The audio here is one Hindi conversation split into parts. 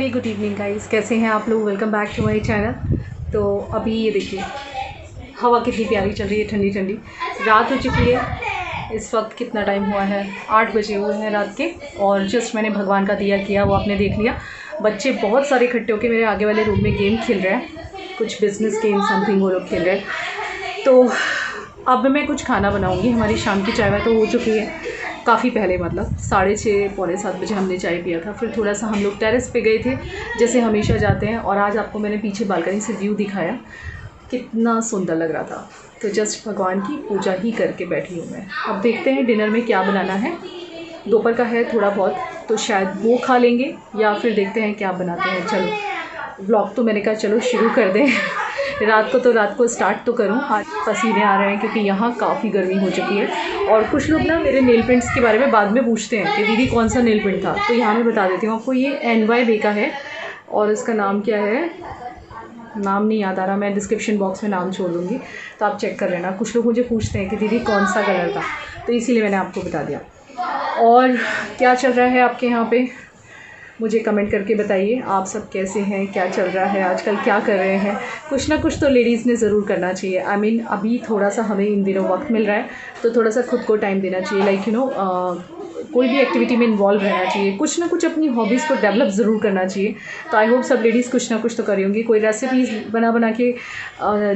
वेरी गुड इवनिंग गाइस, कैसे हैं आप लोग। Welcome back to my channel. तो अभी ये देखिए हवा कितनी प्यारी चल रही है, ठंडी ठंडी। रात हो चुकी है, इस वक्त कितना टाइम हुआ है, 8 बजे हुए हैं रात के। और जस्ट मैंने भगवान का दिया किया, वो आपने देख लिया। बच्चे बहुत सारे इकट्ठे होकर मेरे आगे वाले रूम में गेम खेल रहे हैं, कुछ बिजनेस गेम समथिंग वो लोग खेल रहे हैं। तो अब मैं कुछ खाना बनाऊँगी। हमारी शाम की चाय वाय तो हो चुकी है काफ़ी पहले, मतलब 6:30 पौने 7 बजे हमने चाय पिया था। फिर थोड़ा सा हम लोग टेरेस पे गए थे जैसे हमेशा जाते हैं। और आज आपको मैंने पीछे बालकनी से व्यू दिखाया, कितना सुंदर लग रहा था। तो जस्ट भगवान की पूजा ही करके बैठी हूँ मैं। अब देखते हैं डिनर में क्या बनाना है। दोपहर का है थोड़ा बहुत, तो शायद वो खा लेंगे या फिर देखते हैं क्या बनाते हैं। चलो व्लॉग तो मैंने कहा चलो शुरू कर दें। रात को स्टार्ट तो करूं। आज पसीने आ रहे हैं क्योंकि यहाँ काफ़ी गर्मी हो चुकी है। और कुछ लोग ना मेरे नेल पेंट्स के बारे में बाद में पूछते हैं कि दीदी कौन सा नेल पेंट था, तो यहाँ मैं बता देती हूँ आपको। ये NY Bay का है और इसका नाम क्या है, नाम नहीं याद आ रहा, मैं डिस्क्रिप्शन बॉक्स में नाम छोड़ दूँगी तो आप चेक कर लेना। कुछ लोग मुझे पूछते हैं कि दीदी कौन सा कलर था, तो इसीलिए मैंने आपको बता दिया। और क्या चल रहा है आपके यहाँ पे, मुझे कमेंट करके बताइए आप सब कैसे हैं, क्या चल रहा है आजकल, क्या कर रहे हैं। कुछ ना कुछ तो लेडीज़ ने ज़रूर करना चाहिए। आई मीन अभी थोड़ा सा हमें इन दिनों वक्त मिल रहा है तो थोड़ा सा खुद को टाइम देना चाहिए। लाइक यू नो कोई भी एक्टिविटी में इन्वॉल्व रहना चाहिए, कुछ ना कुछ अपनी हॉबीज़ को डेवलप ज़रूर करना चाहिए। तो आई होप सब लेडीज़ कुछ ना कुछ तो करी होंगी। कोई रेसिपीज़ बना के,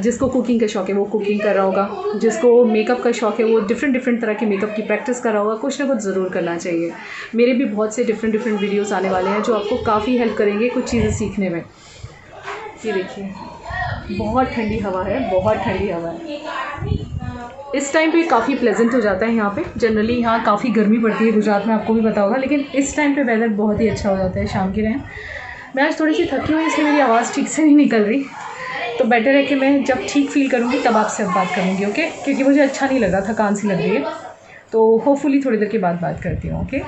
जिसको कुकिंग का शौक़ है वो कुकिंग कर रहा होगा, जिसको मेकअप का शौक़ है वो डिफरेंट तरह के मेकअप की प्रैक्टिस कर रहा होगा। कुछ ना कुछ ज़रूर करना चाहिए। मेरे भी बहुत से डिफरेंट वीडियोज़ आने वाले हैं जो आपको काफ़ी हेल्प करेंगे कुछ चीज़ें सीखने में। ये देखिए बहुत ठंडी हवा है, बहुत ठंडी हवा है। इस टाइम पे काफ़ी प्लेजेंट हो जाता है यहाँ पे। जनरली यहाँ काफ़ी गर्मी पड़ती है गुजरात में, आपको भी पता होगा, लेकिन इस टाइम पे वेदर बहुत ही अच्छा हो जाता है शाम के टाइम। मैं आज थोड़ी सी थकी हुई, इसलिए मेरी आवाज़ ठीक से नहीं निकल रही। तो बेटर है कि मैं जब ठीक फील करूँगी तब आपसे अब बात करूँगी, ओके। क्योंकि मुझे अच्छा नहीं लग रहा, थकान सी लग रही है। तो होपफुली थोड़ी देर के बाद बात करती हूँ, ओके।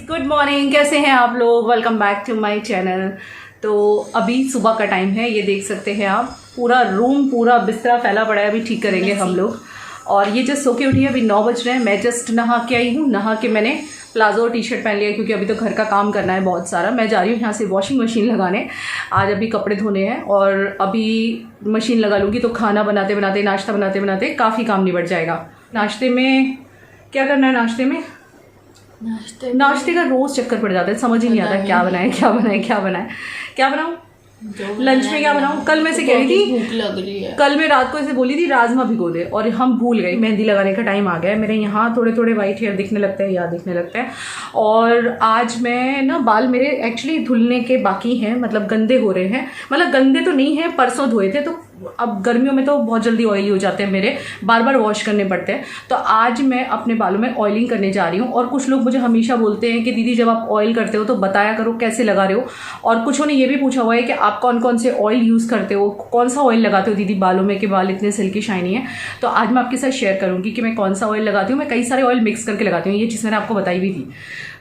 गुड मॉर्निंग, कैसे हैं आप लोग। Welcome back to my channel. तो अभी सुबह का टाइम है, ये देख सकते हैं आप। पूरा रूम, पूरा बिस्तरा फैला पड़ा है, अभी ठीक करेंगे हम लोग। और ये जस्ट सो के उठी है, अभी 9 बज रहे हैं। मैं जस्ट नहा के आई हूँ। नहा के मैंने प्लाजो और टी-शर्ट पहन लिया क्योंकि अभी तो घर का काम करना है बहुत सारा। मैं जा रही हूँ यहाँ से वॉशिंग मशीन लगाने, आज अभी कपड़े धोने हैं। और अभी मशीन लगा लूँगी तो खाना बनाते बनाते, नाश्ता बनाते बनाते काफ़ी काम निबट जाएगा। नाश्ते में क्या करना है, नाश्ते का रोज़ चक्कर पड़ जाता है, समझ ही नहीं आता क्या बनाऊँ। लंच में क्या बनाऊँ। कल मैं से कह रही थी, भूख लग रही है, कल मैं रात को ऐसे बोली थी राजमा भिगो दे, और हम भूल गए। मेहंदी लगाने का टाइम आ गया है मेरे। यहाँ थोड़े थोड़े वाइट हेयर दिखने लगते हैं, या दिखने लगते हैं। और आज मैं ना, बाल मेरे एक्चुअली धुलने के बाकी हैं, मतलब गंदे हो रहे हैं। मतलब गंदे तो नहीं है, परसों धोए थे, तो अब गर्मियों में तो बहुत जल्दी ऑयली हो जाते हैं मेरे, बार बार वॉश करने पड़ते हैं। तो आज मैं अपने बालों में ऑयलिंग करने जा रही हूँ। और कुछ लोग मुझे हमेशा बोलते हैं कि दीदी जब आप ऑयल करते हो तो बताया करो कैसे लगा रहे हो। और कुछों ने ये भी पूछा हुआ है कि आप कौन कौन से ऑयल यूज़ करते हो, कौन सा ऑयल लगाते हो दीदी बालों में कि बाल इतने सिल्की शाइनी है। तो आज मैं आपके साथ शेयर करूँगी कि मैं कौन सा ऑयल लगाती हूँ। मैं कई सारे ऑयल मिक्स करके लगाती हूँ, ये चीज़ मैंने आपको बताई भी थी।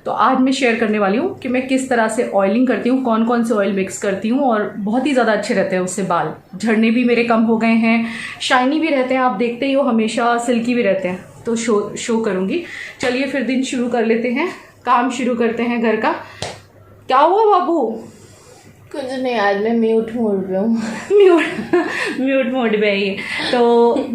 तो आज मैं शेयर करने वाली हूँ कि मैं किस तरह से ऑयलिंग करती हूँ, कौन कौन से ऑयल मिक्स करती हूँ। और बहुत ही ज़्यादा अच्छे रहते हैं उससे, बाल झड़ने भी मेरे कम हो गए हैं, शाइनी भी रहते हैं, आप देखते ही हो, हमेशा सिल्की भी रहते हैं। तो शो करूँगी। चलिए फिर दिन शुरू कर लेते हैं, काम शुरू करते हैं घर का। क्या हुआ बाबू। कुछ नहीं, आज मैं म्यूट मोड पे हूँ। म्यूट मोड पे ही। तो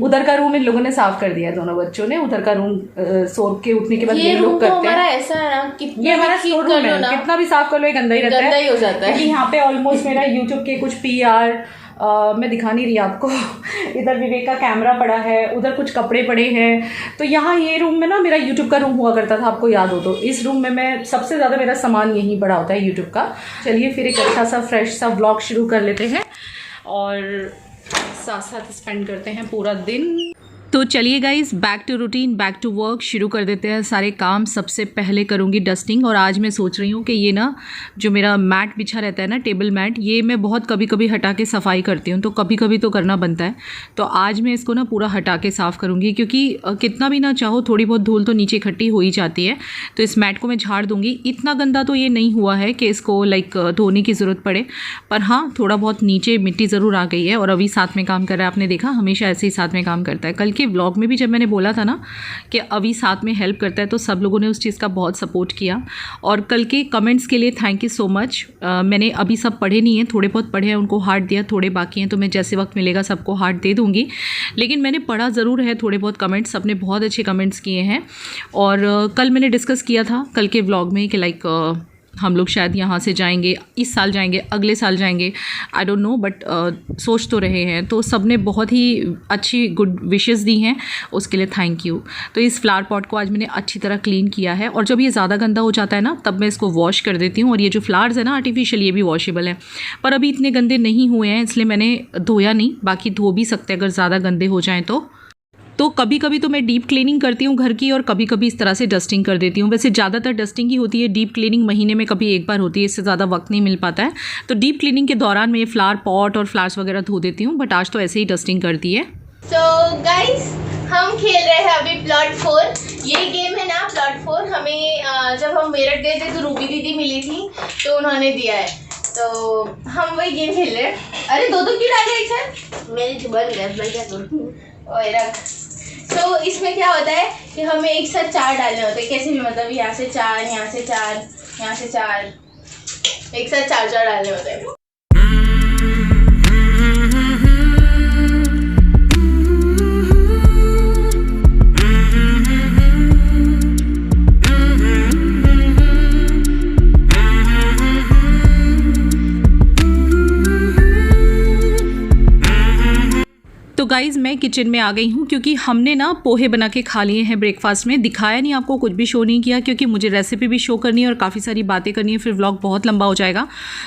उधर का रूम इन लोगों ने साफ कर दिया, दोनों बच्चों ने। उधर का रूम सो के उठने के बाद ये लोग करते हैं। ऐसा है ना, ये हमारा स्टोर रूम है, कितना भी साफ कर लो ये गंदा ही रहता है, गंदा ही हो जाता है। क्योंकि यहाँ पे ऑलमोस्ट मेरा यूट्यूब के कुछ PR मैं दिखा नहीं रही आपको। इधर विवेक का कैमरा पड़ा है, उधर कुछ कपड़े पड़े हैं। तो यहाँ ये रूम में ना मेरा यूट्यूब का रूम हुआ करता था, आपको याद हो तो। इस रूम में मैं सबसे ज़्यादा, मेरा सामान यहीं पड़ा होता है यूट्यूब का। चलिए फिर एक अच्छा सा फ्रेश सा व्लॉग शुरू कर लेते हैं और साथ साथ स्पेंड करते हैं पूरा दिन। तो चलिए guys, back to routine, back to work, शुरू कर देते हैं सारे काम। सबसे पहले करूँगी डस्टिंग। और आज मैं सोच रही हूँ कि ये ना जो मेरा मैट बिछा रहता है ना, टेबल मैट, ये मैं बहुत कभी कभी हटा के सफाई करती हूँ, तो कभी कभी तो करना बनता है। तो आज मैं इसको ना पूरा हटा के साफ़ करूँगी, क्योंकि कितना भी ना चाहो थोड़ी बहुत धूल तो नीचे इकट्ठी हो ही जाती है। तो इस मैट को मैं झाड़ दूँगी। इतना गंदा तो ये नहीं हुआ है कि इसको धोने की ज़रूरत पड़े, पर हाँ थोड़ा बहुत नीचे मिट्टी ज़रूर आ गई है। और अभी साथ में काम कर रहा है, आपने देखा हमेशा ऐसे ही साथ में काम करता है। कल के व्लॉग में भी जब मैंने बोला था ना कि अभी साथ में हेल्प करता है, तो सब लोगों ने उस चीज़ का बहुत सपोर्ट किया। और कल के कमेंट्स के लिए थैंक यू सो मच। मैंने अभी सब पढ़े नहीं हैं, थोड़े बहुत पढ़े हैं, उनको हार्ट दिया, थोड़े बाकी हैं, तो मैं जैसे वक्त मिलेगा सबको हार्ट दे दूँगी। लेकिन मैंने पढ़ा ज़रूर है थोड़े बहुत कमेंट्स, सबने बहुत अच्छे कमेंट्स किए हैं। और कल मैंने डिस्कस किया था कल के व्लॉग में कि लाइक हम लोग शायद यहाँ से जाएंगे, इस साल जाएंगे, अगले साल जाएंगे, आई डोंट नो, बट सोच तो रहे हैं। तो सब ने बहुत ही अच्छी गुड विशेस दी हैं, उसके लिए थैंक यू। तो इस फ्लावर पॉट को आज मैंने अच्छी तरह क्लीन किया है, और जब ये ज़्यादा गंदा हो जाता है ना तब मैं इसको वॉश कर देती हूँ। और ये जो फ्लावर्स है ना आर्टिफिशियल, ये भी वॉशेबल है, पर अभी इतने गंदे नहीं हुए हैं इसलिए मैंने धोया नहीं। बाकी धो भी सकते हैं अगर ज़्यादा गंदे हो जाएँ तो कभी कभी तो मैं डीप क्लीनिंग करती हूँ घर की, और कभी कभी इस तरह से डस्टिंग कर देती हूँ। वैसे ज़्यादातर डस्टिंग ही होती है, डीप क्लीनिंग महीने में कभी एक बार होती है, इससे ज़्यादा वक्त नहीं मिल पाता है। तो डीप क्लीनिंग के दौरान मैं ये फ्लावर पॉट और फ्लावर्स वगैरह धो देती हूँ, बट आज तो ऐसे ही डस्टिंग करती है। सो गाइस, हम खेल रहे हैं अभी प्लॉट 4। ये गेम है ना प्लॉट 4, हमें जब हम मेरठ गए थे तो रूबी दीदी मिली थी तो उन्होंने दिया है, तो हम वही गेम खेल रहे हैं। अरे दो क्यों डाले एक साथ? मेरी तो बन गया, मैं क्या करूँ? ओए रख। तो इसमें क्या होता है कि हमें एक साथ 4 डालने होते हैं, कैसे भी, मतलब यहाँ से 4, यहाँ से 4, यहाँ से 4, एक साथ 4 डालने होते हैं। तो गाइज़ मैं किचन में आ गई हूँ, क्योंकि हमने ना पोहे बना के खा लिए हैं ब्रेकफास्ट में। दिखाया नहीं आपको, कुछ भी शो नहीं किया, क्योंकि मुझे रेसिपी भी शो करनी है और काफ़ी सारी बातें करनी है, फिर व्लॉग बहुत लंबा हो जाएगा।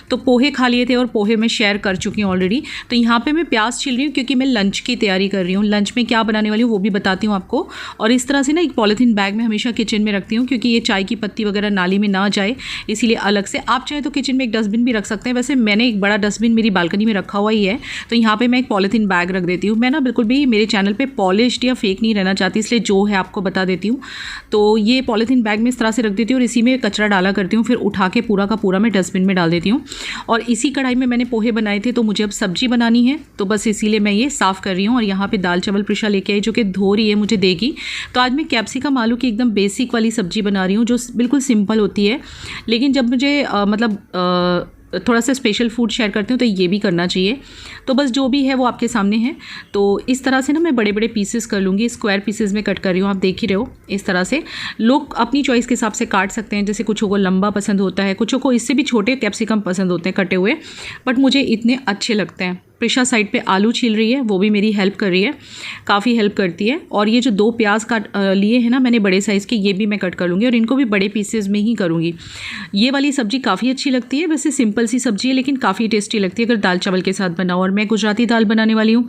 तो पोहे खा लिए थे और पोहे मैं शेयर कर चुकी हूँ ऑलरेडी। तो यहाँ पे मैं प्याज छील रही हूँ क्योंकि मैं लंच की तैयारी कर रही हूँ। लंच में क्या बनाने वाली हूँ वो भी बताती हूँ आपको। और इस तरह से ना एक पॉलीथीन बैग में हमेशा किचन में रखती हूँ, क्योंकि ये चाय की पत्ती वगैरह नाली में ना जाए, इसीलिए अलग से। आप चाहे तो किचन में एक डस्टबिन भी रख सकते हैं। वैसे मैंने एक बड़ा डस्टबिन मेरी बालकनी में रखा हुआ ही है, तो यहाँ पर मैं एक पॉलीथीन बैग रख देती हूँ। मैं ना बिल्कुल भी मेरे चैनल पे पॉलिश्ड या फेक नहीं रहना चाहती, इसलिए जो है आपको बता देती हूँ। तो ये पॉलीथीन बैग में इस तरह से रख देती हूँ और इसी में कचरा डाला करती हूँ, फिर उठा के पूरा का पूरा मैं डस्टबिन में डाल देती हूँ। और इसी कढ़ाई में मैंने पोहे बनाए थे, तो मुझे अब सब्जी बनानी है, तो बस इसीलिए मैं ये साफ़ कर रही हूँ। और यहाँ पर दाल चावल प्रिशा लेके आई, जो कि धो रही है, मुझे देगी। तो आज मैं कैप्सिकम आलू की एकदम बेसिक वाली सब्जी बना रही हूँ, जो बिल्कुल सिंपल होती है। लेकिन जब मुझे थोड़ा सा स्पेशल फूड शेयर करती हूँ तो ये भी करना चाहिए। तो बस जो भी है वो आपके सामने है। तो इस तरह से ना मैं बड़े बड़े पीसेस कर लूँगी, स्क्वायर पीसेस में कट कर रही हूँ, आप देख ही रहे हो। इस तरह से लोग अपनी चॉइस के हिसाब से काट सकते हैं, जैसे कुछों को लंबा पसंद होता है, कुछों को इससे भी छोटे कैप्सिकम पसंद होते हैं कटे हुए, बट मुझे इतने अच्छे लगते हैं। प्रिशा साइड पे आलू छील रही है, वो भी मेरी हेल्प कर रही है, काफ़ी हेल्प करती है। और ये जो 2 प्याज काट लिए हैं ना मैंने बड़े साइज़ के, ये भी मैं कट कर लूँगी और इनको भी बड़े पीसेज में ही करूँगी। ये वाली सब्ज़ी काफ़ी अच्छी लगती है, वैसे सिंपल सी सब्ज़ी है लेकिन काफ़ी टेस्टी लगती है अगर दाल चावल के साथ बनाओ। और मैं गुजराती दाल बनाने वाली हूँ,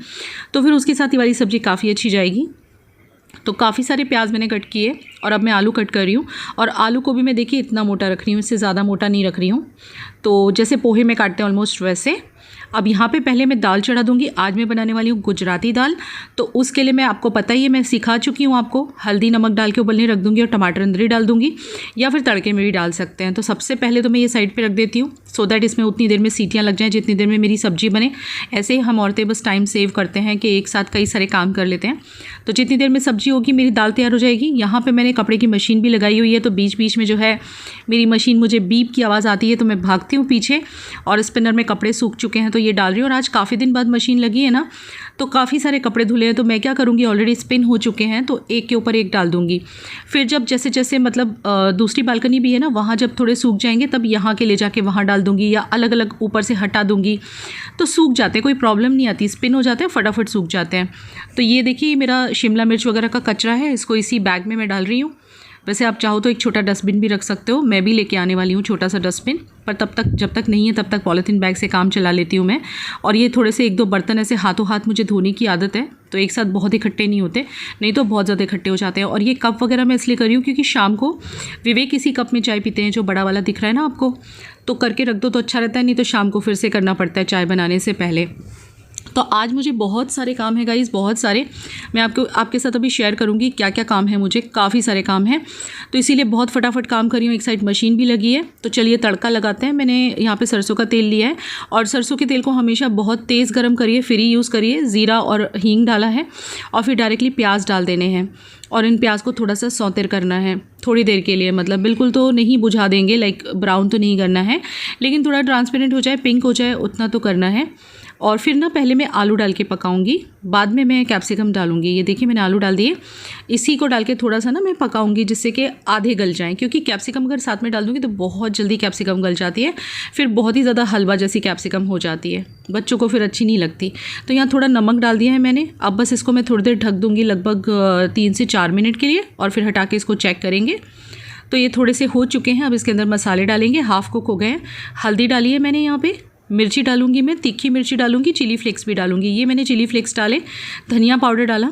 तो फिर उसके साथ ये वाली सब्ज़ी काफ़ी अच्छी जाएगी। तो काफ़ी सारे प्याज मैंने कट किए और अब मैं आलू कट कर रही हूँ। और आलू को भी मैं देखिए इतना मोटा रख रही हूँ, इससे ज़्यादा मोटा नहीं रख रही हूँ। तो जैसे पोहे में काटते हैं ऑलमोस्ट वैसे। अब यहाँ पे पहले मैं दाल चढ़ा दूँगी। आज मैं बनाने वाली हूँ गुजराती दाल, तो उसके लिए मैं आपको पता ही है, मैं सिखा चुकी हूँ आपको। हल्दी नमक डाल के उबलने रख दूँगी और टमाटर अंदर ही डाल दूँगी, या फिर तड़के में भी डाल सकते हैं। तो सबसे पहले तो मैं ये साइड पे रख देती हूँ, सो दैट इसमें उतनी देर में सीटियाँ लग जाएँ जितनी देर में मेरी सब्जी बने। ऐसे ही हम औरतें बस टाइम सेव करते हैं कि एक साथ कई सारे काम कर लेते हैं। तो जितनी देर में सब्जी होगी मेरी दाल तैयार हो जाएगी। यहाँ पर मैंने कपड़े की मशीन भी लगाई हुई है, तो बीच बीच में जो है मेरी मशीन मुझे बीप की आवाज़ आती है, तो मैं भागती हूँ पीछे। और स्पिनर में कपड़े सूख चुके हैं तो ये डाल रही हूँ। और आज काफ़ी दिन बाद मशीन लगी है ना, तो काफ़ी सारे कपड़े धुले हैं, तो मैं क्या करूँगी, ऑलरेडी स्पिन हो चुके हैं तो एक के ऊपर एक डाल दूँगी। फिर जब जैसे जैसे मतलब दूसरी बालकनी भी है ना, वहाँ जब थोड़े सूख जाएंगे तब यहाँ के ले जाके वहाँ डाल दूँगी, या अलग अलग ऊपर से हटा दूँगी, तो सूख जाते हैं, कोई प्रॉब्लम नहीं आती, स्पिन हो जाते हैं, फटाफट सूख जाते हैं। तो ये देखिए मेरा शिमला मिर्च वगैरह का कचरा है, इसको इसी बैग में मैं डाल रही हूँ। वैसे आप चाहो तो एक छोटा डस्टबिन भी रख सकते हो, मैं भी लेके आने वाली हूँ छोटा सा डस्टबिन, पर तब तक जब तक नहीं है तब तक पॉलीथीन बैग से काम चला लेती हूँ मैं। और ये थोड़े से 1-2 बर्तन ऐसे हाथों हाथ मुझे धोने की आदत है, तो एक साथ बहुत इकट्ठे नहीं होते, नहीं तो बहुत ज़्यादा इकट्ठे हो जाते हैं। और ये कप वगैरह मैं इसलिए कर रही हूँ क्योंकि शाम को विवेक इसी कप में चाय पीते हैं, जो बड़ा वाला दिख रहा है ना आपको, तो करके रख दो तो अच्छा रहता है, नहीं तो शाम को फिर से करना पड़ता है चाय बनाने से पहले। तो आज मुझे बहुत सारे काम है गाइज़, बहुत सारे। मैं आपके साथ अभी शेयर करूँगी क्या क्या काम है मुझे, काफ़ी सारे काम हैं, तो इसीलिए बहुत फटाफट काम कर रही हूँ। एक साइड मशीन भी लगी है, तो चलिए तड़का लगाते हैं। मैंने यहाँ पे सरसों का तेल लिया है और सरसों के तेल को हमेशा बहुत तेज़ गर्म करिए, फिर ही यूज़ करिए। ज़ीरा और हींग डाला है और फिर डायरेक्टली प्याज डाल देने हैं और इन प्याज को थोड़ा सा सौतेर करना है थोड़ी देर के लिए, मतलब बिल्कुल तो नहीं बुझा देंगे, लाइक ब्राउन तो नहीं करना है, लेकिन थोड़ा ट्रांसपेरेंट हो जाए, पिंक हो जाए, उतना तो करना है। और फिर ना पहले मैं आलू डाल के पकाऊंगी, बाद में मैं कैप्सिकम डालूंगी। ये देखिए मैंने आलू डाल दिए, इसी को डाल के थोड़ा सा ना मैं पकाऊंगी जिससे कि आधे गल जाएं, क्योंकि कैप्सिकम अगर साथ में डाल दूंगी तो बहुत जल्दी कैप्सिकम गल जाती है, फिर बहुत ही ज़्यादा हलवा जैसी कैप्सिकम हो जाती है, बच्चों को फिर अच्छी नहीं लगती। तो यहाँ थोड़ा नमक डाल दिया है मैंने। अब बस इसको मैं थोड़ी देर ढक दूँगी, लगभग 3 से 4 मिनट के लिए, और फिर हटा के इसको चेक करेंगे। तो ये थोड़े से हो चुके हैं। अब इसके अंदर मसाले डालेंगे, हाफ़ कुक हो गए हैं। हल्दी डाली है मैंने यहाँ पे, मिर्ची डालूंगी मैं, तीखी मिर्ची डालूंगी, चिली फ्लेक्स भी डालूंगी। ये मैंने चिली फ्लेक्स डाले, धनिया पाउडर डाला,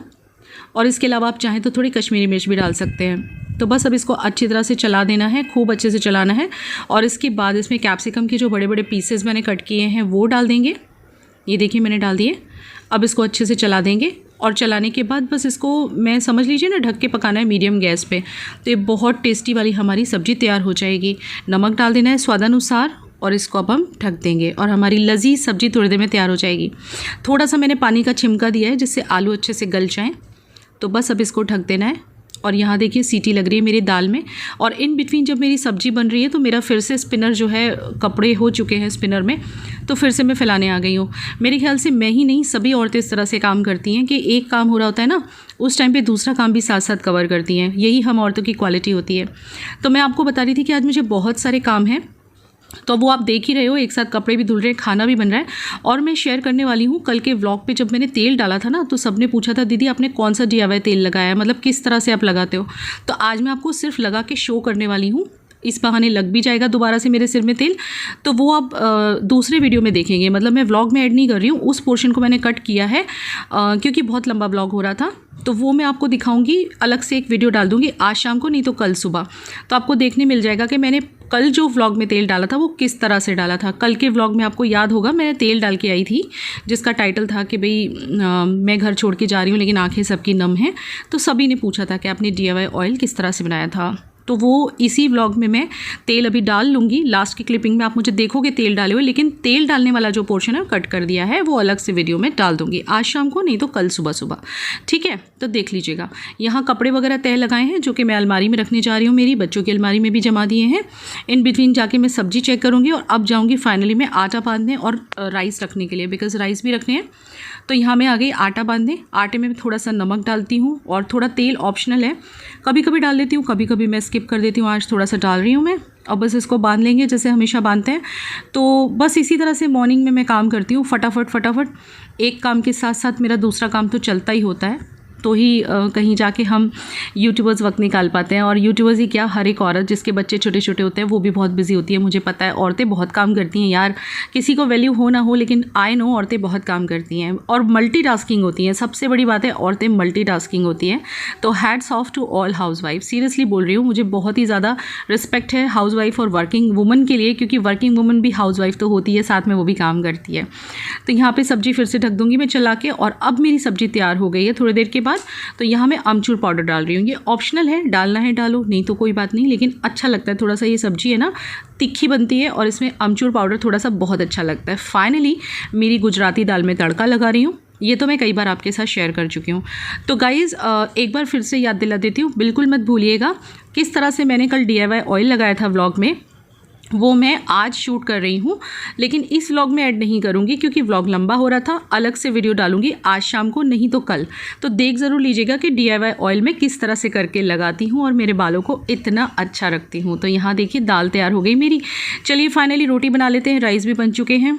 और इसके अलावा आप चाहें तो थोड़ी कश्मीरी मिर्च भी डाल सकते हैं। तो बस अब इसको अच्छी तरह से चला देना है, खूब अच्छे से चलाना है। और इसके बाद इसमें कैप्सिकम के जो बड़े बड़े पीसेस मैंने कट किए हैं वो डाल देंगे। ये देखिए मैंने डाल दिए। अब इसको अच्छे से चला देंगे, और चलाने के बाद बस इसको मैं समझ लीजिए ना ढक के पकाना है मीडियम गैस पे। तो ये बहुत टेस्टी वाली हमारी सब्ज़ी तैयार हो जाएगी। नमक डाल देना है स्वादानुसार, और इसको अब हम ढक देंगे और हमारी लजीज सब्ज़ी थोड़ी देर में तैयार हो जाएगी। थोड़ा सा मैंने पानी का छिमका दिया है जिससे आलू अच्छे से गल जाएँ। तो बस अब इसको ढक देना है। और यहाँ देखिए सीटी लग रही है मेरी दाल में, और इन बिटवीन जब मेरी सब्ज़ी बन रही है तो मेरा फिर से स्पिनर जो है, कपड़े हो चुके हैं स्पिनर में, तो फिर से मैं फैलाने आ गई हूँ। मेरे ख्याल से मैं ही नहीं, सभी औरतें इस तरह से काम करती हैं कि एक काम हो रहा होता है ना, उस टाइम पे दूसरा काम भी साथ साथ कवर करती हैं। यही हम औरतों की क्वालिटी होती है। तो मैं आपको बता रही थी कि आज मुझे बहुत सारे काम हैं, तो वो आप देख ही रहे हो, एक साथ कपड़े भी धुल रहे हैं, खाना भी बन रहा है। और मैं शेयर करने वाली हूँ, कल के व्लॉग पे जब मैंने तेल डाला था ना, तो सबने पूछा था दीदी आपने कौन सा DIY तेल लगाया है, मतलब किस तरह से आप लगाते हो। तो आज मैं आपको सिर्फ लगा के शो करने वाली हूँ, इस बहाने लग भी जाएगा दोबारा से मेरे सिर में तेल। तो वो आप दूसरे वीडियो में देखेंगे, मतलब मैं व्लॉग में ऐड नहीं कर रही हूँ, उस पोर्शन को मैंने कट किया है क्योंकि बहुत लंबा व्लॉग हो रहा था। तो वो मैं आपको दिखाऊंगी, अलग से एक वीडियो डाल दूंगी आज शाम को, नहीं तो कल सुबह। तो आपको देखने मिल जाएगा कि मैंने कल जो व्लॉग में तेल डाला था वो किस तरह से डाला था। कल के व्लॉग में आपको याद होगा मैंने तेल डाल के आई थी, जिसका टाइटल था कि भाई मैं घर छोड़ के जा रही हूँ लेकिन आंखें सबकी नम हैं। तो सभी ने पूछा था कि आपने DIY ऑयल किस तरह से बनाया था। तो वो इसी व्लॉग में मैं तेल अभी डाल लूँगी। लास्ट की क्लिपिंग में आप मुझे देखोगे तेल डाले हुए, लेकिन तेल डालने वाला जो पोर्शन है कट कर दिया है, वो अलग से वीडियो में डाल दूँगी आज शाम को, नहीं तो कल सुबह सुबह, ठीक है। तो देख लीजिएगा, यहाँ कपड़े वगैरह तय लगाए हैं जो कि मैं अलमारी में रखने जा रही हूँ, मेरी बच्चों की अलमारी में भी जमा दिए हैं। इन बिटवीन जाके मैं सब्ज़ी चेक करूँगी, और अब जाऊँगी फाइनली मैं आटा बांधने और राइस रखने के लिए, बिकॉज़ राइस भी रखने हैं। तो यहाँ मैं आ गई आटा बांधने। आटे में थोड़ा सा नमक डालती हूँ और थोड़ा तेल ऑप्शनल है, कभी कभी डाल लेती हूँ, कभी कभी मैं स्किप कर देती हूँ। आज थोड़ा सा डाल रही हूँ मैं, और बस इसको बांध लेंगे जैसे हमेशा बांधते हैं। तो बस इसी तरह से मॉर्निंग में मैं काम करती हूँ, फटाफट एक काम के साथ साथ मेरा दूसरा काम तो चलता ही होता है। तो ही कहीं जाके हम यूट्यूबर्स वक्त निकाल पाते हैं। और यूट्यूबर्स ही क्या, हर एक औरत जिसके बच्चे छोटे छोटे होते हैं वो भी बहुत बिजी होती है। मुझे पता है औरतें बहुत काम करती हैं यार, किसी को वैल्यू हो ना हो, लेकिन आई नो औरतें बहुत काम करती हैं और मल्टीटास्किंग होती हैं। सबसे बड़ी बात है औरतें मल्टीटास्किंग होती हैं। तो hats off to all housewife, seriously बोल रही हूँ, मुझे बहुत ही ज़्यादा रिस्पेक्ट है हाउसवाइफ और वर्किंग वुमन के लिए, क्योंकि वर्किंग वुमन भी हाउसवाइफ तो होती है, साथ में वो भी काम करती है। तो यहाँ पर सब्ज़ी फिर से ढक दूँगी मैं चला के, और अब मेरी सब्ज़ी तैयार हो गई है थोड़ी देर के बाद। तो यहाँ मैं अमचूर पाउडर डाल रही हूँ, ये ऑप्शनल है, डालना है डालो, नहीं तो कोई बात नहीं, लेकिन अच्छा लगता है थोड़ा सा। ये सब्जी है ना तिखी बनती है और इसमें अमचूर पाउडर थोड़ा सा बहुत अच्छा लगता है। फाइनली मेरी गुजराती दाल में तड़का लगा रही हूँ, ये तो मैं कई बार आपके साथ शेयर कर चुकी हूँ। तो गाइज़ एक बार फिर से याद दिला देती हूँ, बिल्कुल मत भूलिएगा किस तरह से मैंने कल DIY ऑयल लगाया था व्लॉग में, वो मैं आज शूट कर रही हूँ, लेकिन इस व्लॉग में ऐड नहीं करूँगी क्योंकि व्लॉग लंबा हो रहा था। अलग से वीडियो डालूँगी आज शाम को, नहीं तो कल। तो देख ज़रूर लीजिएगा कि DIY ऑयल में किस तरह से करके लगाती हूँ और मेरे बालों को इतना अच्छा रखती हूँ। तो यहाँ देखिए दाल तैयार हो गई मेरी। चलिए फाइनली रोटी बना लेते हैं, राइस भी बन चुके हैं।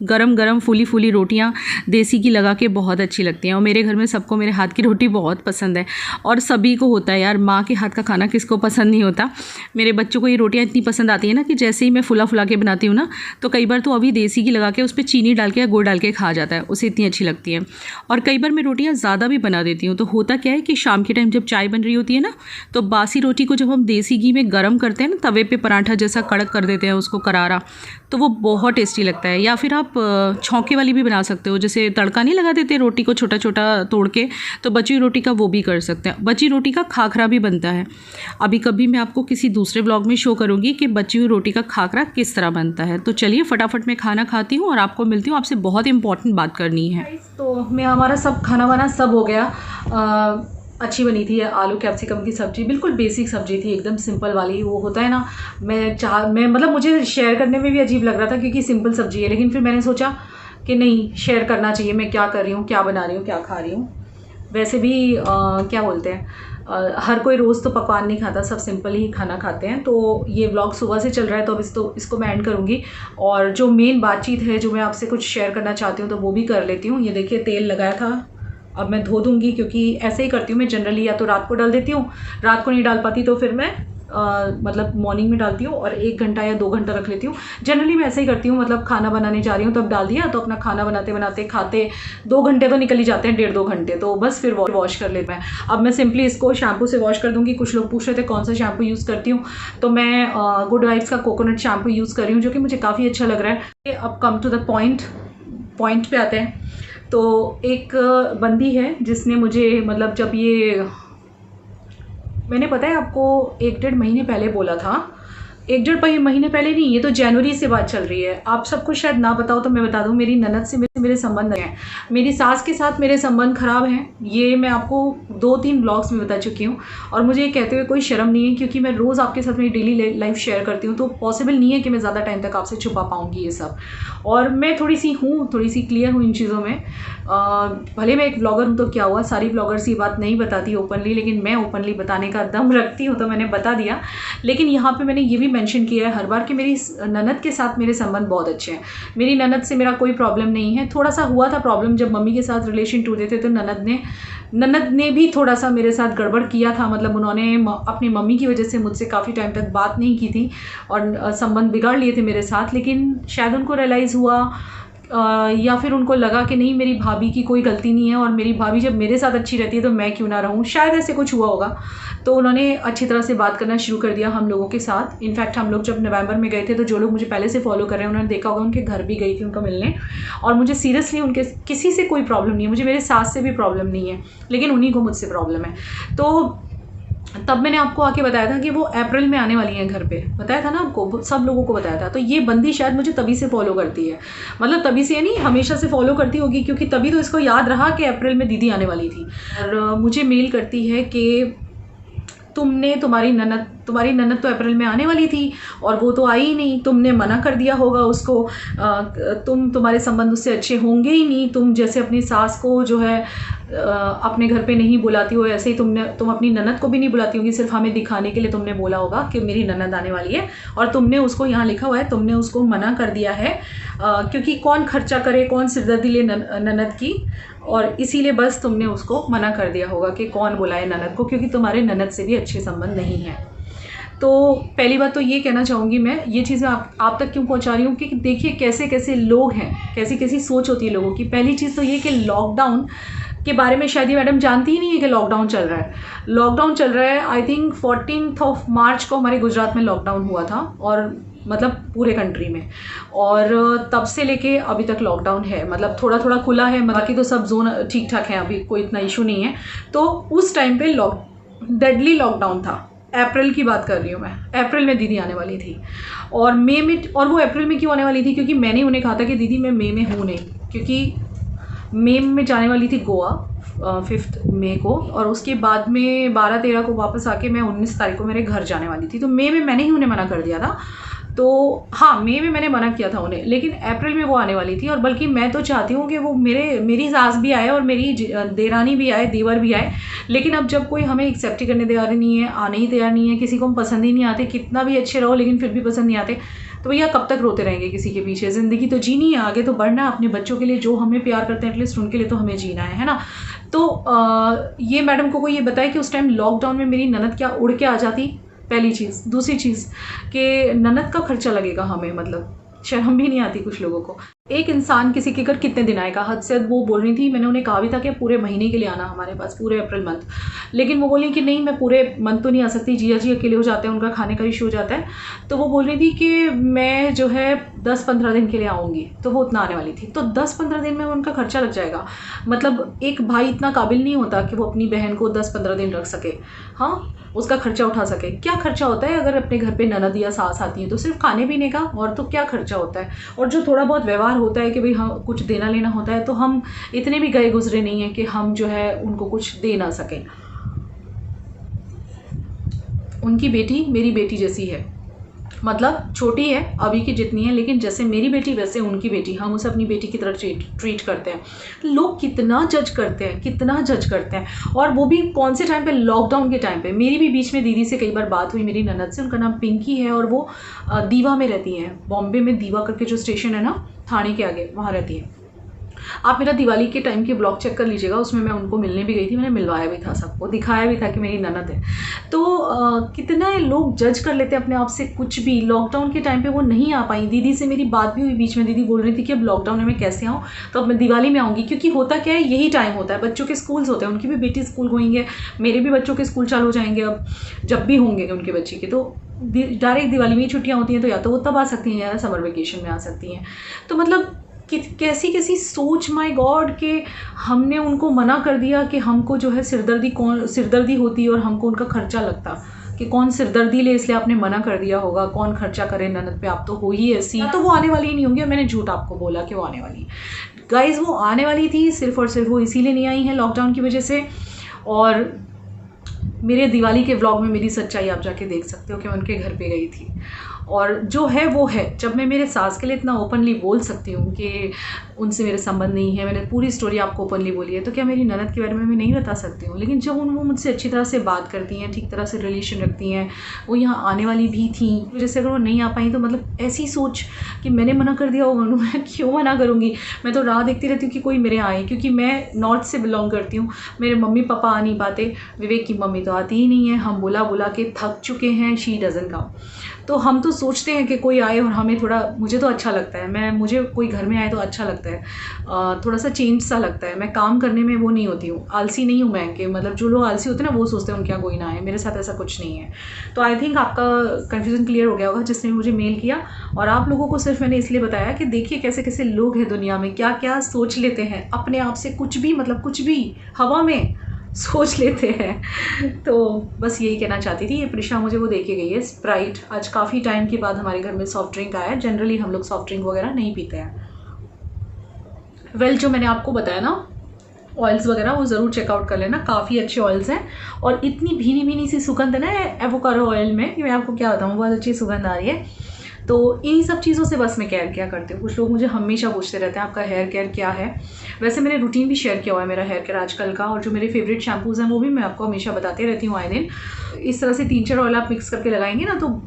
गरम गरम फूली फूली रोटियां देसी घी लगा के बहुत अच्छी लगती हैं, और मेरे घर में सबको मेरे हाथ की रोटी बहुत पसंद है। और सभी को होता है यार, माँ के हाथ का खाना किसको पसंद नहीं होता। मेरे बच्चों को ये रोटियां इतनी पसंद आती है ना कि जैसे ही मैं फुला फुला के बनाती हूँ ना, तो कई बार तो अभी देसी घी लगा के उस पर चीनी डाल के या गुड़ डाल के खा जाता है, उसे इतनी अच्छी लगती है। और कई बार मैं रोटियाँ ज़्यादा भी बना देती हूँ। तो होता क्या है कि शाम के टाइम जब चाय बन रही होती है ना, तो बासी रोटी को जब हम देसी घी में गर्म करते हैं ना, तवे पर पराठा जैसा कड़क कर देते हैं उसको करारा, तो वो बहुत टेस्टी लगता है। या फिर आप आप छौंके वाली भी बना सकते हो, जैसे तड़का नहीं लगा देते रोटी को छोटा छोटा तोड़ के, तो बची हुई रोटी का वो भी कर सकते हैं। बची रोटी का खाखरा भी बनता है। अभी कभी मैं आपको किसी दूसरे ब्लॉग में शो करूँगी कि बची हुई रोटी का खाखरा किस तरह बनता है। तो चलिए फटाफट मैं खाना खाती हूँ और आपको मिलती हूँ। आपसे बहुत इंपॉर्टेंट बात करनी है। तो मैं हमारा सब खाना वाना सब हो गया। अच्छी बनी थी आलू कैप्सिकम की सब्ज़ी, बिल्कुल बेसिक सब्ज़ी थी, एकदम सिंपल वाली। वो होता है ना, मैं मतलब मुझे शेयर करने में भी अजीब लग रहा था क्योंकि सिंपल सब्ज़ी है, लेकिन फिर मैंने सोचा कि नहीं, शेयर करना चाहिए। मैं क्या कर रही हूँ, क्या बना रही हूँ, क्या खा रही हूँ। वैसे भी क्या बोलते हैं, हर कोई रोज़ तो पकवान नहीं खाता, सब सिंपल ही खाना खाते हैं। तो ये व्लॉग सुबह से चल रहा है, तो अब इसको मैं एंड करूँगी। और जो मेन बातचीत है, जो मैं आपसे कुछ शेयर करना चाहती हूँ, तो वो भी कर लेती हूँ। ये देखिए तेल लगाया था, अब मैं धो दूँगी, क्योंकि ऐसे ही करती हूँ मैं जनरली, या तो रात को डाल देती हूँ, रात को नहीं डाल पाती तो फिर मैं मतलब मॉर्निंग में डालती हूँ और 1 घंटा या 2 घंटा रख लेती हूँ। जनरली मैं ऐसे ही करती हूँ, मतलब खाना बनाने जा रही हूँ तब डाल दिया, तो अपना खाना बनाते बनाते खाते 2 घंटे तो निकल ही जाते हैं, 1.5-2 घंटे, तो बस फिर वॉश कर लेते हैं। अब मैं सिंपली इसको शैम्पू से वॉश कर दूँगी। कुछ लोग पूछ रहे थे कौन सा शैम्पू यूज़ करती हूँ, तो मैं गुड वाइब्स का कोकोनट शैम्पू यूज़ कर रही हूँ, जो कि मुझे काफ़ी अच्छा लग रहा है। अब कम टू द पॉइंट पे आते हैं। तो एक बंदी है जिसने मुझे, मतलब जब ये मैंने, पता है आपको, 1-1.5 महीने पहले बोला था, 1-1.5 महीने पहले नहीं, ये तो जनवरी से बात चल रही है। आप सबको शायद ना बताओ तो मैं बता दूं, मेरी ननद से मेरे संबंध हैं, मेरी सास के साथ मेरे संबंध खराब हैं। ये मैं आपको 2-3 ब्लॉग्स में बता चुकी हूँ, और मुझे ये कहते हुए कोई शर्म नहीं है, क्योंकि मैं रोज़ आपके साथ मेरी डेली लाइफ शेयर करती हूँ, तो पॉसिबल नहीं है कि मैं ज़्यादा टाइम तक आपसे छुपा पाऊँगी ये सब। और मैं थोड़ी सी क्लियर हूँ इन चीज़ों में। भले मैं एक ब्लॉगर हूँ तो क्या हुआ, सारी ब्लॉगर्स ये बात नहीं बताती ओपनली, लेकिन मैं ओपनली बताने का दम रखती हूँ, तो मैंने बता दिया। लेकिन यहाँ पे मैंने ये भी मेंशन किया है हर बार कि मेरी ननद के साथ मेरे संबंध बहुत अच्छे हैं। मेरी ननद से मेरा कोई प्रॉब्लम नहीं है। थोड़ा सा हुआ था प्रॉब्लम जब मम्मी के साथ रिलेशन टूटे थे, तो ननद ने भी थोड़ा सा मेरे साथ गड़बड़ किया था। मतलब उन्होंने अपनी मम्मी की वजह से मुझसे काफ़ी टाइम तक बात नहीं की थी और संबंध बिगाड़ लिए थे मेरे साथ। लेकिन शायद उनको रियलाइज़ हुआ या फिर उनको लगा कि नहीं, मेरी भाभी की कोई गलती नहीं है, और मेरी भाभी जब मेरे साथ अच्छी रहती है तो मैं क्यों ना रहूं, शायद ऐसे कुछ हुआ होगा। तो उन्होंने अच्छी तरह से बात करना शुरू कर दिया हम लोगों के साथ। इनफैक्ट हम लोग जब नवंबर में गए थे, तो जो लोग मुझे पहले से फॉलो कर रहे हैं उन्होंने देखा होगा, उनके घर भी गई थी उनको मिलने। और मुझे सीरियसली उनके किसी से कोई प्रॉब्लम नहीं है, मुझे मेरे सास से भी प्रॉब्लम नहीं है, लेकिन उन्हीं को मुझसे प्रॉब्लम है। तो तब मैंने आपको आके बताया था कि वो अप्रैल में आने वाली हैं घर पे, बताया था ना आपको, सब लोगों को बताया था। तो ये बंदी शायद मुझे तभी से फॉलो करती है, मतलब तभी से नहीं, हमेशा से फॉलो करती होगी, क्योंकि तभी तो इसको याद रहा कि अप्रैल में दीदी आने वाली थी। और मुझे मेल करती है कि तुम्हारी ननद तो अप्रैल में आने वाली थी और वो तो आई ही नहीं, तुमने मना कर दिया होगा उसको, तुम्हारे संबंध उससे अच्छे होंगे ही नहीं, तुम जैसे अपनी सास को जो है अपने घर पे नहीं बुलाती हो, ऐसे ही तुम अपनी ननद को भी नहीं बुलाती होगी, सिर्फ हमें दिखाने के लिए तुमने बोला होगा कि मेरी ननद आने वाली है, और तुमने उसको, यहाँ लिखा हुआ है, तुमने उसको मना कर दिया है, क्योंकि कौन खर्चा करे, कौन सिरदर्दी ले ननद की, और इसीलिए बस तुमने उसको मना कर दिया होगा कि कौन बुलाए ननद को, क्योंकि तुम्हारे ननद से भी अच्छे संबंध नहीं हैं। तो पहली बात तो ये कहना चाहूँगी मैं, ये चीज़ें आप तक क्यों पहुँचा रही हूँ कि देखिए कैसे कैसे लोग हैं, कैसी कैसी सोच होती है लोगों की। पहली चीज़ तो ये कि लॉकडाउन के बारे में शायद ये मैडम जानती ही नहीं है कि लॉकडाउन चल रहा है। लॉकडाउन चल रहा है, आई थिंक 14 मार्च को हमारे गुजरात में लॉकडाउन हुआ था, और मतलब पूरे कंट्री में, और तब से लेके अभी तक लॉकडाउन है। मतलब थोड़ा थोड़ा खुला है, बाकी तो सब जोन ठीक ठाक है, अभी कोई इतना इशू नहीं है। तो उस टाइम पे डेडली लॉकडाउन था। अप्रैल की बात कर रही हूँ मैं, अप्रैल में दीदी आने वाली थी, और मई में, और वो अप्रैल में क्यों आने वाली थी, क्योंकि मैंने उन्हें कहा था कि दीदी मैं मई में हूँ नहीं, क्योंकि मई में जाने वाली थी गोवा 5 मई को, और उसके बाद में 12-13 को वापस आके मैं 19 तारीख को मेरे घर जाने वाली थी। तो मई में मैंने ही उन्हें मना कर दिया था। तो हाँ, मई में मैंने मना किया था उन्हें, लेकिन अप्रैल में वो आने वाली थी। और बल्कि मैं तो चाहती हूँ कि वो मेरी सास भी आए और मेरी देरानी भी आए, देवर भी आए, लेकिन अब जब कोई हमें एक्सेप्ट ही करने तैयार नहीं है, आने ही तैयार नहीं है, किसी को हम पसंद ही नहीं आते, कितना भी अच्छे रहो लेकिन फिर भी पसंद नहीं आते, तो भैया कब तक रोते रहेंगे किसी के पीछे। ज़िंदगी तो जीनी है, आगे तो बढ़ना है, अपने बच्चों के लिए जो हमें प्यार करते हैं एटलीस्ट उनके लिए तो हमें जीना है ना। तो ये मैडम को कोई ये बताए कि उस टाइम लॉकडाउन में मेरी ननद क्या उड़ के आ जाती, पहली चीज़। दूसरी चीज़ कि ननद का खर्चा लगेगा हमें, मतलब शर्म भी नहीं आती कुछ लोगों को। एक इंसान किसी के घर कितने दिन आएगा, हद से हद वो बोल रही थी, मैंने उन्हें कहा भी था कि पूरे महीने के लिए आना हमारे पास, पूरे अप्रैल मंथ, लेकिन वो बोली कि नहीं मैं पूरे मंथ तो नहीं आ सकती, जिया जी अकेले हो जाते हैं, उनका खाने का इशू हो जाता है। तो वो बोल रही थी कि मैं जो है 10-15 दिन के लिए आऊँगी, तो वो उतना आने वाली थी। तो 10-15 दिन में उनका खर्चा लग जाएगा। मतलब एक भाई इतना काबिल नहीं होता कि वो अपनी बहन को 10-15 दिन रख सके, हाँ, उसका खर्चा उठा सके। क्या खर्चा होता है अगर अपने घर पे ननद या सास आती है, तो सिर्फ खाने पीने का, और तो क्या खर्चा होता है। और जो थोड़ा बहुत व्यवहार होता है कि भाई हाँ कुछ देना लेना होता है, तो हम इतने भी गए गुजरे नहीं हैं कि हम जो है उनको कुछ दे ना सकें। उनकी बेटी मेरी बेटी जैसी है, मतलब छोटी है अभी की जितनी है, लेकिन जैसे मेरी बेटी वैसे उनकी बेटी, हम उसे अपनी बेटी की तरह ट्रीट करते हैं। लोग कितना जज करते हैं, कितना जज करते हैं, और वो भी कौन से टाइम पे, लॉकडाउन के टाइम पे। मेरी भी बीच में दीदी से कई बार बात हुई, मेरी ननद से, उनका नाम पिंकी है और वो दीवा में रहती हैं, बॉम्बे में दीवा करके जो स्टेशन है ना थाने के आगे, वहाँ रहती हैं। आप मेरा दिवाली के टाइम के ब्लॉग चेक कर लीजिएगा, उसमें मैं उनको मिलने भी गई थी, मैंने मिलवाया भी था, सबको दिखाया भी था कि मेरी ननद है। तो कितना लोग जज कर लेते हैं अपने आप से कुछ भी। लॉकडाउन के टाइम पे वो नहीं आ पाई, दीदी से मेरी बात भी हुई बीच में, दीदी बोल रही थी कि अब लॉकडाउन में मैं कैसे आऊँ, तो अब मैं दिवाली में आऊँगी, क्योंकि होता क्या है यही टाइम होता है, बच्चों के स्कूल्स होते हैं, उनकी भी बेटी स्कूल गोइंग है, मेरे भी बच्चों के स्कूल चालू हो जाएंगे अब, जब भी होंगे उनके बच्चे के, तो डायरेक्ट दिवाली में ही छुट्टियाँ होती हैं, तो या तो वो तब आ सकती हैं या समर वेकेशन में आ सकती हैं। तो मतलब कैसी कैसी सोच, माय गॉड, कि हमने उनको मना कर दिया कि हमको जो है सिरदर्दी होती और हमको उनका खर्चा लगता, कि कौन सिरदर्दी ले इसलिए आपने मना कर दिया होगा, कौन खर्चा करे ननद पे, आप तो हो ही ऐसी, तो वो आने वाली ही नहीं होंगी। मैंने झूठ आपको बोला कि वो आने वाली, गाइज वो आने वाली थी, सिर्फ और सिर्फ वो इसीलिए नहीं आई है लॉकडाउन की वजह से। और मेरे दिवाली के व्लॉग में मेरी सच्चाई आप जाके देख सकते हो कि मैं उनके घर पे गई थी, और जो है वो है। जब मैं मेरे सास के लिए इतना ओपनली बोल सकती हूँ कि उनसे मेरे संबंध नहीं है, मैंने पूरी स्टोरी आपको ओपनली बोली है, तो क्या मेरी ननद के बारे में मैं नहीं बता सकती हूँ। लेकिन जब वो मुझसे अच्छी तरह से बात करती हैं, ठीक तरह से रिलेशन रखती हैं, वो यहाँ आने वाली भी थी, जैसे अगर वो नहीं आ पाई तो मतलब ऐसी सोच कि मैंने मना कर दिया होगा, मैं क्यों मना करूँगी। मैं तो राह देखती रहती हूँ कि कोई मेरे आए, क्योंकि मैं नॉर्थ से बिलोंग करती हूँ, मेरे मम्मी पापा आ नहीं पाते, विवेक की मम्मी तो आती ही नहीं है, हम बुला बुला के थक चुके हैं, शी डजंट कम। तो हम तो सोचते हैं कि कोई आए और हमें थोड़ा, मुझे तो अच्छा लगता है, मुझे कोई घर में आए तो अच्छा लगता है, थोड़ा सा चेंज सा लगता है। मैं काम करने में वो नहीं होती हूँ, आलसी नहीं हूँ मैं, कि मतलब जो लोग आलसी होते हैं ना वो सोचते हैं उनके यहाँ कोई ना आए, मेरे साथ ऐसा कुछ नहीं है। तो आई थिंक आपका कन्फ्यूज़न क्लियर हो गया होगा जिसने मुझे मेल किया। और आप लोगों को सिर्फ मैंने इसलिए बताया कि देखिए कैसे कैसे लोग हैं दुनिया में, क्या क्या सोच लेते हैं अपने आप से, कुछ भी, मतलब कुछ भी हवा में सोच लेते हैं। तो बस यही कहना चाहती थी। ये प्रिशा मुझे वो दे के गई है, स्प्राइट। आज काफ़ी टाइम के बाद हमारे घर में सॉफ्ट ड्रिंक आया है, जनरली हम लोग सॉफ्ट ड्रिंक वगैरह नहीं पीते हैं। वेल, जो मैंने आपको बताया ना ऑयल्स वगैरह, वो ज़रूर चेकआउट कर लेना, काफ़ी अच्छे ऑयल्स हैं। और इतनी भीनी भीनी सी सुगंध है ना एवोकाडो ऑयल में, कि मैं आपको क्या बताऊँ, बहुत अच्छी सुगंध आ रही है। तो इन्हीं सब चीज़ों से बस मैं केयर क्या करती हूँ। कुछ लोग मुझे हमेशा पूछते रहते हैं आपका हेयर केयर क्या है। वैसे मैंने रूटीन भी शेयर किया हुआ है मेरा हेयर केयर आजकल का, और जो मेरे फेवरेट शैम्पूज़ हैं वो भी मैं आपको हमेशा बताती रहती हूँ आए दिन। इस तरह से 3-4 ऑयल आप मिक्स करके लगाएंगे ना, तो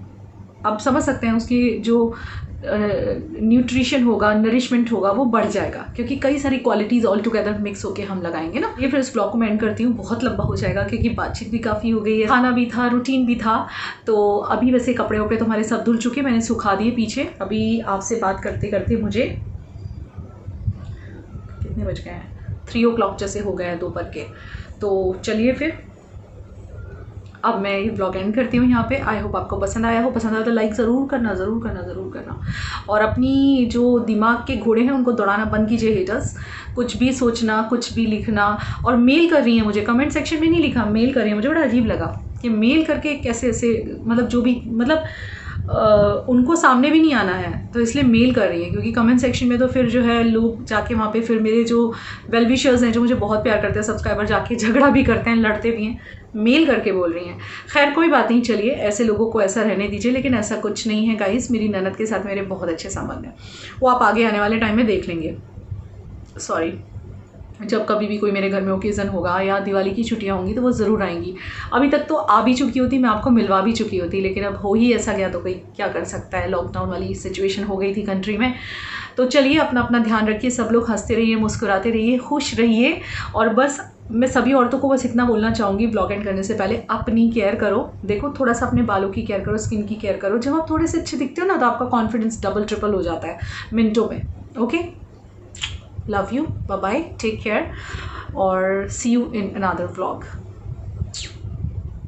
आप समझ सकते हैं उसकी जो न्यूट्रिशन होगा, नरिशमेंट होगा, वो बढ़ जाएगा, क्योंकि कई सारी क्वालिटीज़ ऑल टुगेदर मिक्स होके हम लगाएंगे ना। ये फिर इस ब्लॉग को मैं एंड करती हूँ, बहुत लंबा हो जाएगा क्योंकि बातचीत भी काफ़ी हो गई है, खाना भी था, रूटीन भी था। तो अभी वैसे कपड़े वपड़े तो हमारे सब धुल चुके, मैंने सुखा दिए पीछे। अभी आपसे बात करते करते मुझे कितने बज गए हैं, 3 o'clock जैसे हो गए हैं दोपहर के। तो चलिए फिर अब मैं ये ब्लॉग एंड करती हूँ यहाँ पे। आई होप आपको पसंद आया हो, पसंद आया तो लाइक ज़रूर करना, ज़रूर करना, ज़रूर करना। और अपनी जो दिमाग के घोड़े हैं उनको दौड़ाना बंद कीजिए हेटर्स। कुछ भी सोचना, कुछ भी लिखना, और मेल कर रही हैं मुझे, कमेंट सेक्शन में नहीं लिखा, मेल कर रही हैं। मुझे बड़ा अजीब लगा कि मेल करके कैसे ऐसे, मतलब जो भी, मतलब उनको सामने भी नहीं आना है तो इसलिए मेल कर रही है, क्योंकि कमेंट सेक्शन में तो फिर जो है लोग जाके वहाँ पे फिर मेरे जो वेल विशर्स हैं, जो मुझे बहुत प्यार करते हैं सब्सक्राइबर, जाके झगड़ा भी करते हैं, लड़ते भी हैं, मेल करके बोल रही हैं। खैर कोई बात नहीं, चलिए ऐसे लोगों को ऐसा रहने दीजिए। लेकिन ऐसा कुछ नहीं है गाइस, मेरी ननद के साथ मेरे बहुत अच्छे संबंध हैं, वो आप आगे आने वाले टाइम में देख लेंगे। सॉरी, जब कभी भी कोई मेरे घर में ओकेज़न होगा या दिवाली की छुट्टियां होंगी तो वो ज़रूर आएंगी। अभी तक तो आ भी चुकी होती, मैं आपको मिलवा भी चुकी होती, लेकिन अब हो ही ऐसा गया तो कोई क्या कर सकता है। लॉकडाउन वाली सिचुएशन हो गई थी कंट्री में। तो चलिए अपना अपना ध्यान रखिए, सब लोग हंसते रहिए, मुस्कुराते रहिए, खुश रहिए, और बस मैं सभी औरतों को बस इतना बोलना चाहूँगी ब्लॉग एंड करने से पहले, अपनी केयर करो। देखो थोड़ा सा अपने बालों की केयर करो, स्किन की केयर करो। जब आप थोड़े से अच्छे दिखते हो ना तो आपका कॉन्फिडेंस डबल ट्रिपल हो जाता है मिनटों में। Okay, love you, bye bye, take care और see you in another vlog.